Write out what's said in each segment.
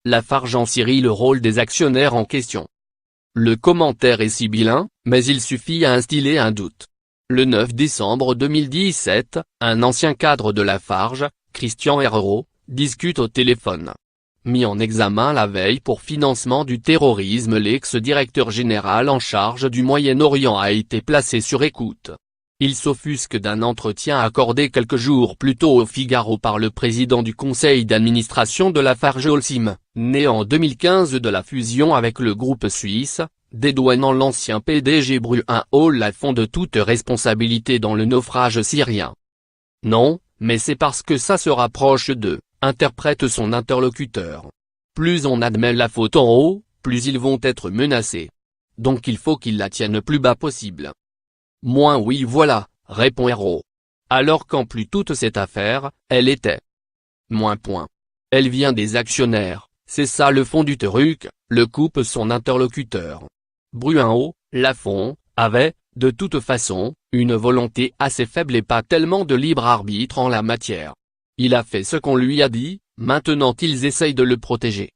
Lafarge en Syrie, le rôle des actionnaires en question. Le commentaire est sibyllin, mais il suffit à instiller un doute. Le 9 décembre 2017, un ancien cadre de Lafarge, Christian Herreau, discute au téléphone. Mis en examen la veille pour financement du terrorisme, l'ex-directeur général en charge du Moyen-Orient a été placé sur écoute. Il s'offusque d'un entretien accordé quelques jours plus tôt au Figaro par le président du conseil d'administration de Lafarge Holcim, né en 2015 de la fusion avec le groupe suisse, dédouanant l'ancien PDG Bruno Lafont de toute responsabilité dans le naufrage syrien. Non, mais c'est parce que ça se rapproche d'eux, interprète son interlocuteur. Plus on admet la faute en haut, plus ils vont être menacés. Donc il faut qu'ils la tiennent plus bas possible. Moins oui voilà, répond Herreau. Alors qu'en plus toute cette affaire, elle était. Moins point. Elle vient des actionnaires, c'est ça le fond du truc, le coupe son interlocuteur. Bruno Lafont avait, de toute façon, une volonté assez faible et pas tellement de libre arbitre en la matière. Il a fait ce qu'on lui a dit, maintenant ils essayent de le protéger.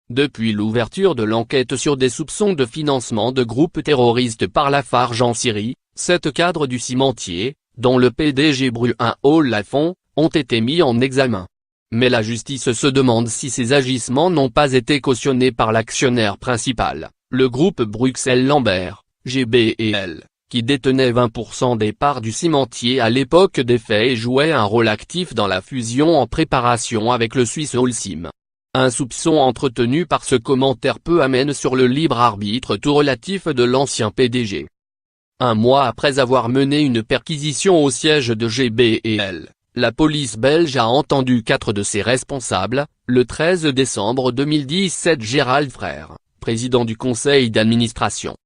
Depuis l'ouverture de l'enquête sur des soupçons de financement de groupes terroristes par Lafarge en Syrie, 7 cadres du cimentier, dont le PDG Bruno Lafont, ont été mis en examen. Mais la justice se demande si ces agissements n'ont pas été cautionnés par l'actionnaire principal, le groupe Bruxelles-Lambert, GBL, qui détenait 20% des parts du cimentier à l'époque des faits et jouait un rôle actif dans la fusion en préparation avec le Suisse Holcim. Un soupçon entretenu par ce commentaire peu amène sur le libre arbitre tout relatif de l'ancien PDG. Un mois après avoir mené une perquisition au siège de GBL, la police belge a entendu 4 de ses responsables, le 13 décembre 2017 Gérald Frère, président du conseil d'administration.